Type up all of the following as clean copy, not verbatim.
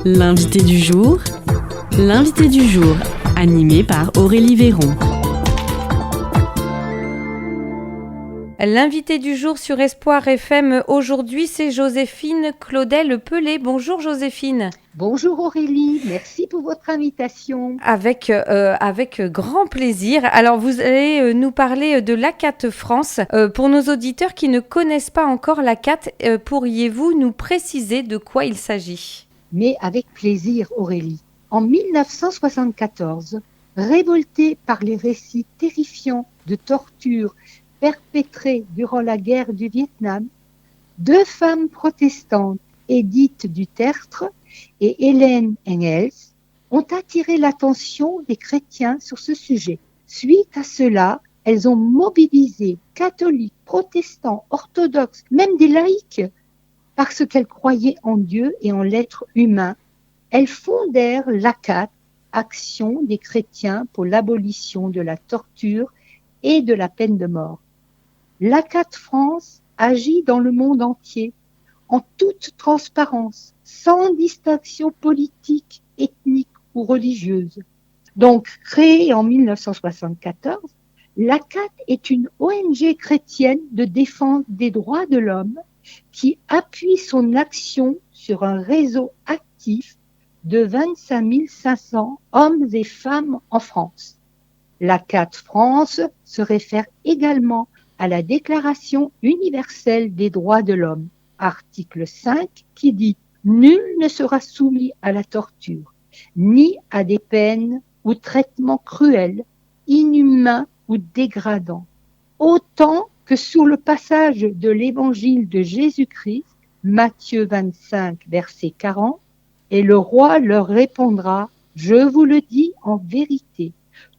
L'invité du jour, animé par Aurélie Véron. L'invité du jour sur Espoir FM aujourd'hui, c'est Joséphine Claudel-Pelé. Bonjour Joséphine. Bonjour Aurélie, merci pour votre invitation. Avec grand plaisir. Alors vous allez nous parler de l'ACAT France. Pour nos auditeurs qui ne connaissent pas encore l'ACAT, pourriez-vous nous préciser de quoi il s'agit ? Mais avec plaisir Aurélie. En 1974, révoltée par les récits terrifiants de torture perpétrées durant la guerre du Vietnam, deux femmes protestantes, Edith du Tertre et Hélène Engels, ont attiré l'attention des chrétiens sur ce sujet. Suite à cela, elles ont mobilisé catholiques, protestants, orthodoxes, même des laïcs, parce qu'elles croyaient en Dieu et en l'être humain. Elles fondèrent l'ACAT, Action des chrétiens pour l'abolition de la torture et de la peine de mort. L'ACAT France agit dans le monde entier, en toute transparence, sans distinction politique, ethnique ou religieuse. Donc, créée en 1974, l'ACAT est une ONG chrétienne de défense des droits de l'homme qui appuie son action sur un réseau actif de 25 500 hommes et femmes en France. L'ACAT France se réfère également à la Déclaration universelle des droits de l'homme, article 5, qui dit « Nul ne sera soumis à la torture, ni à des peines ou traitements cruels, inhumains ou dégradants, autant que sur le passage de l'évangile de Jésus-Christ, Matthieu 25, verset 40, et le roi leur répondra, je vous le dis en vérité,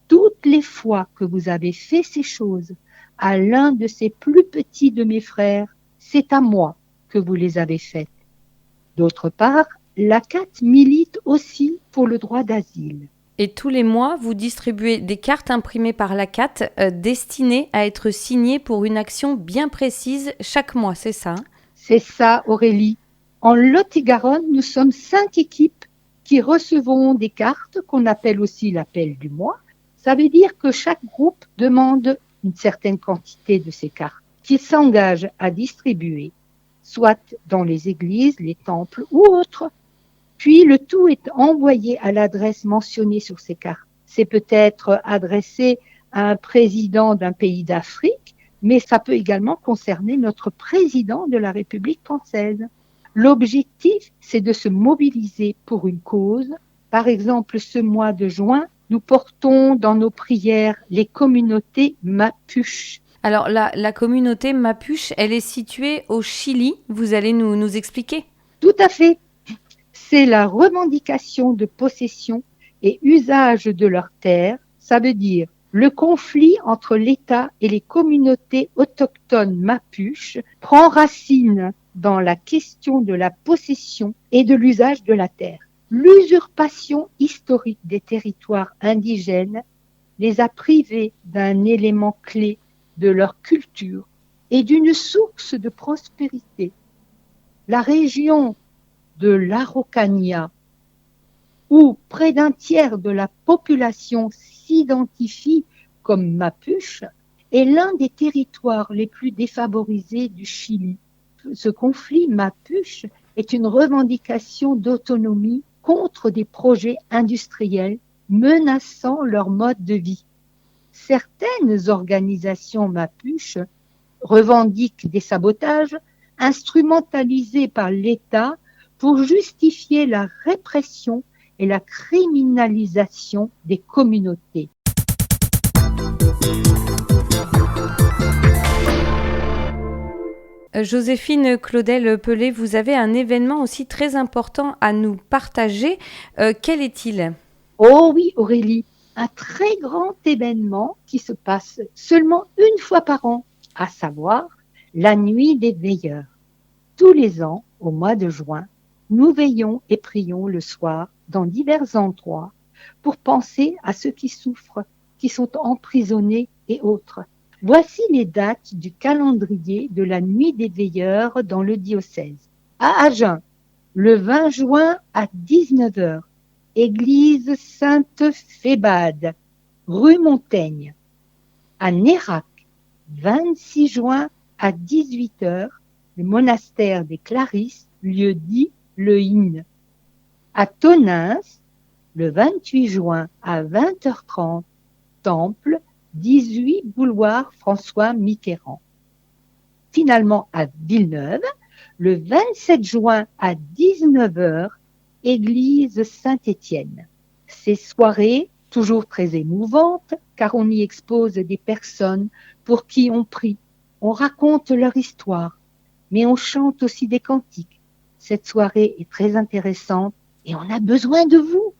toutes les fois que vous avez fait ces choses à l'un de ces plus petits de mes frères, c'est à moi que vous les avez faites. D'autre part, l'ACAT milite aussi pour le droit d'asile. Et tous les mois, vous distribuez des cartes imprimées par l'ACAT destinées à être signées pour une action bien précise chaque mois, c'est ça ? C'est ça, Aurélie. En Lot-et-Garonne, nous sommes 5 équipes qui recevront des cartes qu'on appelle aussi l'appel du mois. Ça veut dire que chaque groupe demande une certaine quantité de ces cartes qu'il s'engage à distribuer, soit dans les églises, les temples ou autres. Puis le tout est envoyé à l'adresse mentionnée sur ces cartes. C'est peut-être adressé à un président d'un pays d'Afrique, mais ça peut également concerner notre président de la République française. L'objectif, c'est de se mobiliser pour une cause. Par exemple, ce mois de juin, nous portons dans nos prières les communautés Mapuche. Alors la communauté Mapuche, elle est située au Chili. Vous allez nous expliquer ? Tout à fait. C'est la revendication de possession et usage de leurs terres. Ça veut dire le conflit entre l'État et les communautés autochtones Mapuche prend racine dans la question de la possession et de l'usage de la terre. L'usurpation historique des territoires indigènes les a privés d'un élément clé de leur culture et d'une source de prospérité. La région de l'Araucania, où près d'un tiers de la population s'identifie comme Mapuche, est l'un des territoires les plus défavorisés du Chili. Ce conflit Mapuche est une revendication d'autonomie contre des projets industriels menaçant leur mode de vie. Certaines organisations Mapuche revendiquent des sabotages instrumentalisés par l'État pour justifier la répression et la criminalisation des communautés. Joséphine Claudel-Pelé, vous avez un événement aussi très important à nous partager. Quel est-il ? Oh oui, Aurélie, un très grand événement qui se passe seulement une fois par an, à savoir la nuit des veilleurs. Tous les ans, au mois de juin, nous veillons et prions le soir dans divers endroits pour penser à ceux qui souffrent, qui sont emprisonnés et autres. Voici les dates du calendrier de la nuit des veilleurs dans le diocèse. À Agen, le 20 juin à 19 heures, église Sainte-Fébade, rue Montaigne. À Nérac, 26 juin à 18 heures, le monastère des Clarisses, lieu dit le Inn. À Tonneins, le 28 juin à 20h30, temple, 18 boulevard François Mitterrand. Finalement, à Villeneuve, le 27 juin à 19 heures, église Saint-Étienne. Ces soirées, toujours très émouvantes, car on y expose des personnes pour qui on prie, on raconte leur histoire, mais on chante aussi des cantiques. Cette soirée est très intéressante et on a besoin de vous.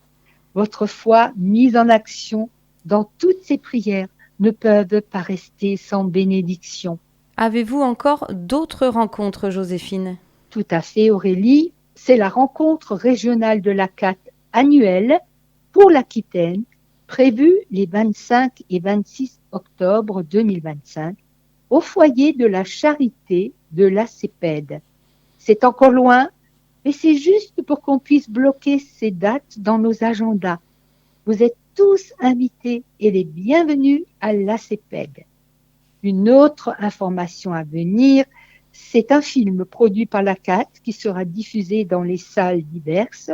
Votre foi mise en action dans toutes ces prières ne peuvent pas rester sans bénédiction. Avez-vous encore d'autres rencontres, Joséphine? Tout à fait, Aurélie. C'est la rencontre régionale de la CAT annuelle pour l'Aquitaine, prévue les 25 et 26 octobre 2025 au foyer de la Charité de la CEPED. C'est encore loin, mais c'est juste pour qu'on puisse bloquer ces dates dans nos agendas. Vous êtes tous invités et les bienvenus à la CEPED. Une autre information à venir, c'est un film produit par la CAT qui sera diffusé dans les salles diverses.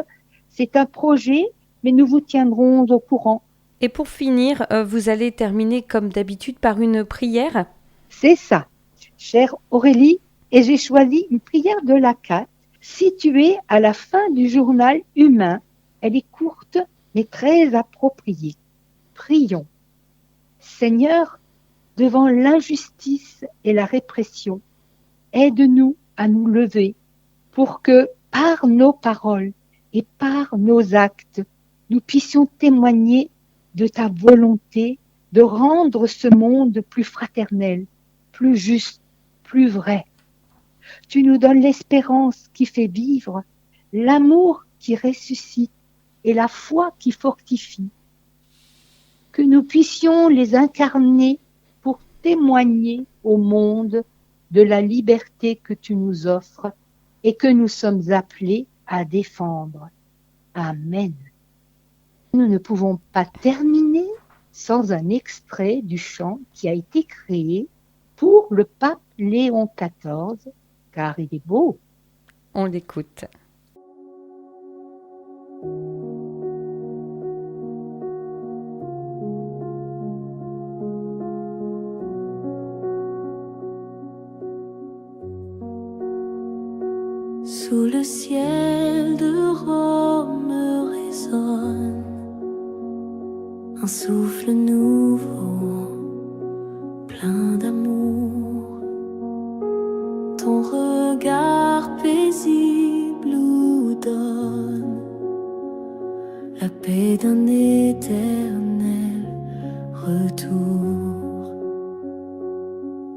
C'est un projet, mais nous vous tiendrons au courant. Et pour finir, vous allez terminer comme d'habitude par une prière? C'est ça, chère Aurélie, et j'ai choisi une prière de la CAT située à la fin du journal Humain. Elle est courte, mais très appropriée. Prions. Seigneur, devant l'injustice et la répression, aide-nous à nous lever pour que, par nos paroles et par nos actes, nous puissions témoigner de ta volonté de rendre ce monde plus fraternel, plus juste, plus vrai. Tu nous donnes l'espérance qui fait vivre, l'amour qui ressuscite et la foi qui fortifie. Que nous puissions les incarner pour témoigner au monde de la liberté que tu nous offres et que nous sommes appelés à défendre. Amen. Nous ne pouvons pas terminer sans un extrait du chant qui a été créé pour le pape Léon XIV, car il est beau. On l'écoute. Sous le ciel de Rome résonne un souffle nouveau, plein d'amour. Ton regard paisible nous donne la paix d'un éternel retour.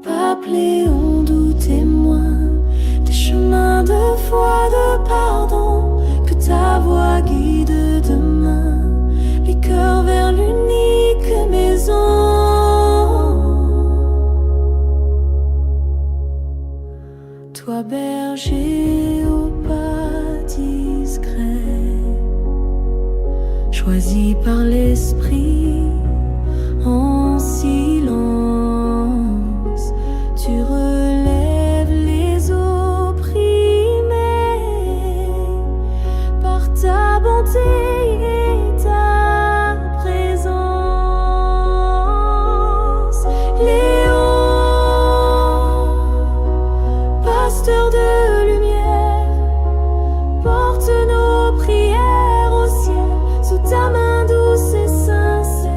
Pape Léon, doux témoin des chemins de foi, de pardon, que ta voix guide demain les cœurs vers l'unique maison. Toi berger au pas discret, choisi par l'esprit en silence, tu relèves les opprimés par ta bonté et ta présence. Léon, pasteur de lumière, porte nos prières au ciel sous ta main douce et sincère.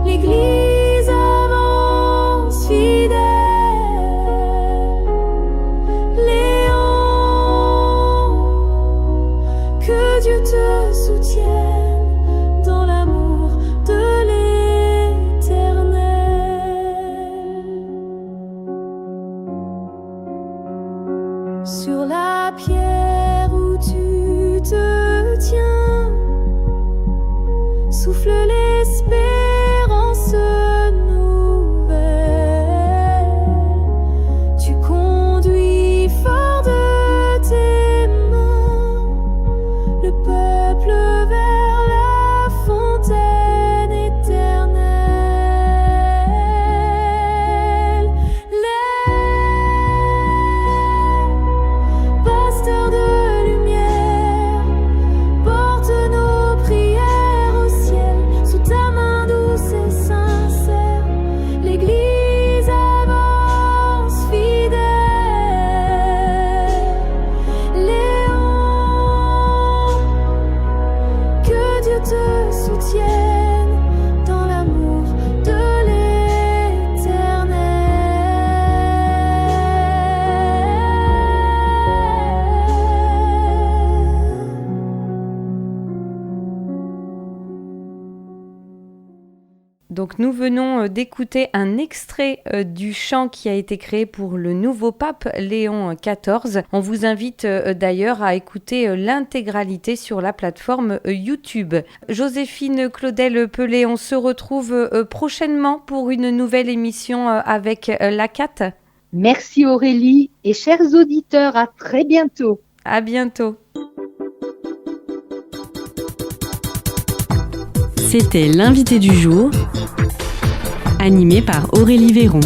L'Église avance fidèle. Léon, que Dieu te soutienne dans l'amour de l'Éternel. Sur la pierre où tu te tiens, souffle l'espérance nouvelle. Tu conduis fort de tes mains Donc nous venons d'écouter un extrait du chant qui a été créé pour le nouveau pape Léon XIV. On vous invite d'ailleurs à écouter l'intégralité sur la plateforme YouTube. Joséphine Claudel-Pelé, on se retrouve prochainement pour une nouvelle émission avec l'ACAT. Merci Aurélie et chers auditeurs, à très bientôt. À bientôt. C'était l'invité du jour, animé par Aurélie Véron.